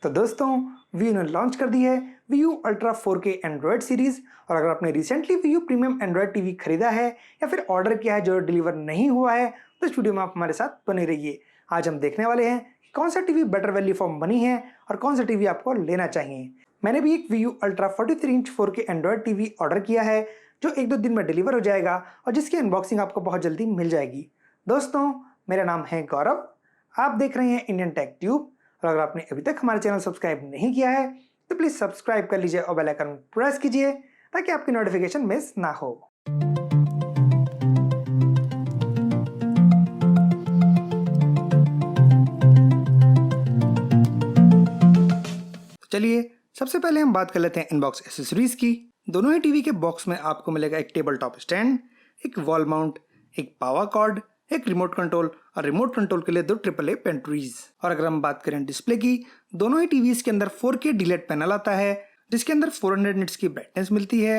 तो दोस्तों वीयू ने लॉन्च कर दी है Vu ultra 4K Android series. और अगर आपने recently Vu premium android TV खरीदा है या फिर ऑर्डर किया है जो डिलीवर नहीं हुआ है तो इस वीडियो में आप हमारे साथ बने रहिए। आज हम देखने वाले हैं कि कौन सा TV better value for money है और कौन सा टीवी आपको लेना चाहिए। मैंने भी एक Vu ultra 43 inch 4K Android TV order किया है जो 1-2 दिन में डिलीवर हो जाएगा और जिसकी अनबॉक्सिंग आपको बहुत जल्दी मिल जाएगी। दोस्तों मेरा नाम है गौरव, आप देख रहे हैं इंडियन टेक ट्यूब। और अगर आपने अभी तक हमारा चैनल सब्सक्राइब नहीं किया है तो प्लीज सब्सक्राइब कर लीजिए और बेल आइकन प्रेस कीजिए ताकि आपकी नोटिफिकेशन मिस ना हो। चलिए सबसे पहले हम बात कर लेते हैं इनबॉक्स एसेसरीज की। दोनों ही टीवी के बॉक्स में आपको मिलेगा एक टेबल टॉप स्टैंड, एक वॉल माउंट, एक पावर कॉर्ड, एक रिमोट कंट्रोल और रिमोट कंट्रोल के लिए 2 AAA पेंट्रीज। और अगर हम बात करें डिस्प्ले की, दोनों ही टीवीज के अंदर 4K डीलेट पैनल आता है जिसके अंदर 400 निट्स की ब्राइटनेस मिलती है।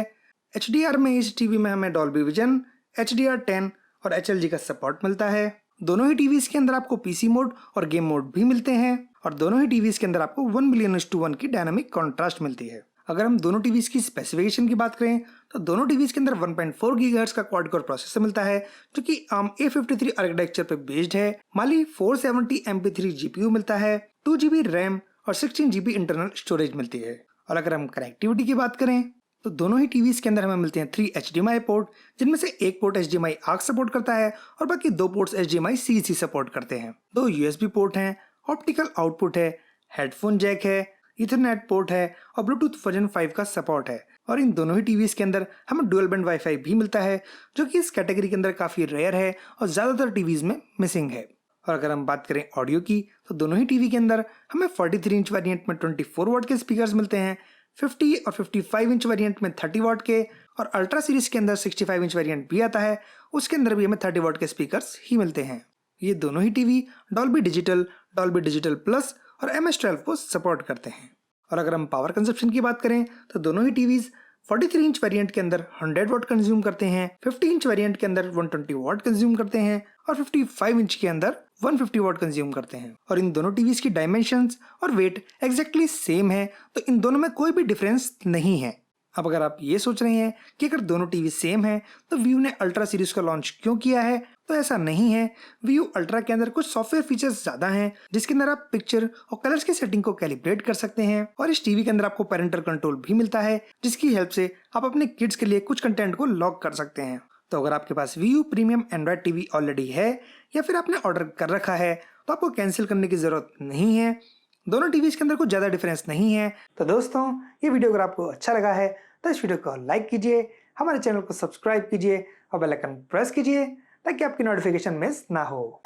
HDR में इस टीवी में हमें डॉल्बी विजन, HDR10 और HLG का सपोर्ट मिलता है। दोनों ही टीवीज के अंदर आपको PC मोड और गेम मोड भी मिलते हैं और दोनों ही टीवीज के अंदर आपको 1:1 की डायनामिक कॉन्ट्रास्ट मिलती है। अगर हम दोनों टीवीज की स्पेसिफिकेशन की बात करें तो दोनों टीवीज के अंदर 1.4 GHz का क्वाड कोर प्रोसेसर मिलता है जो कि ARM A53 आर्किटेक्चर पे बेस्ड है। माली 470 MP3 GPU मिलता है, 2 GB रैम और 16 GB इंटरनल स्टोरेज मिलती है। और अगर हम कनेक्टिविटी की बात करें तो दोनों ही टीवीज के अंदर हमें मिलते हैं 3 HDMI पोर्ट, जिनमें से एक पोर्ट HDMI ARC सपोर्ट करता है और बाकी 2 पोर्ट्स HDMI CEC सपोर्ट करते हैं। 2 USB पोर्ट हैं, ऑप्टिकल आउटपुट है, हेडफोन जैक है, ईथरनेट पोर्ट है और ब्लूटूथ वर्जन 5 का सपोर्ट है। और इन दोनों ही टीवीज के अंदर हमें डुअल बैंड वाईफाई भी मिलता है जो कि इस कैटेगरी के अंदर काफी रेयर है और ज्यादातर टीवीज में मिसिंग है। और अगर हम बात करें ऑडियो की तो दोनों ही टीवी के अंदर हमें 43 इंच वेरिएंट में 24 वाट के स्पीकर्स मिलते हैं, 50 और 55 इंच वेरिएंट में 30 वाट के, और अल्ट्रा सीरीज के अंदर 65 इंच वेरिएंट भी आता है, उसके अंदर भी हमें 30 वाट के स्पीकर्स ही मिलते हैं। ये दोनों ही टीवी डॉल्बी डिजिटल प्लस और MS-12 को सपोर्ट करते हैं। और अगर हम पावर कंजप्शन की बात करें तो दोनों ही टीवीज 43 इंच वेरिएंट के अंदर 100 वाट कंज्यूम करते हैं, 50 इंच वेरिएंट के अंदर 120 वाट कंज्यूम करते हैं और 55 इंच के अंदर 150 वाट कंज्यूम करते हैं। और इन दोनों टीवीज की डायमेंशंस और वेट एग्जैक्टली सेम है, तो इन दोनों में कोई भी डिफरेंस नहीं है। अब अगर आप ये सोच रहे हैं कि अगर दोनों टीवी सेम है तो वीयू ने अल्ट्रा सीरीज को लॉन्च क्यों किया है, तो ऐसा नहीं है। वीयू अल्ट्रा के अंदर कुछ सॉफ्टवेयर फीचर्स ज्यादा हैं जिसके अंदर आप पिक्चर और कलर्स की सेटिंग को कैलिब्रेट कर सकते हैं। और इस टीवी के अंदर आपको पेरेंटल कंट्रोल भी मिलता है जिसकी हेल्प से आप अपने किड्स के लिए कुछ कंटेंट को लॉक कर सकते हैं। तो अगर आपके पास Vu premium android TV already है या फिर आपने ऑर्डर कर रखा है तो आपको कैंसिल करने की जरूरत नहीं है। दोनों टीवीज के अंदर कुछ ज्यादा डिफरेंस नहीं है। तो दोस्तों ये वीडियो अगर आपको अच्छा लगा है तो इस वीडियो को लाइक कीजिए, हमारे चैनल को सब्सक्राइब कीजिए और बेल आइकन प्रेस कीजिए ताकि आपकी नोटिफिकेशन मिस ना हो।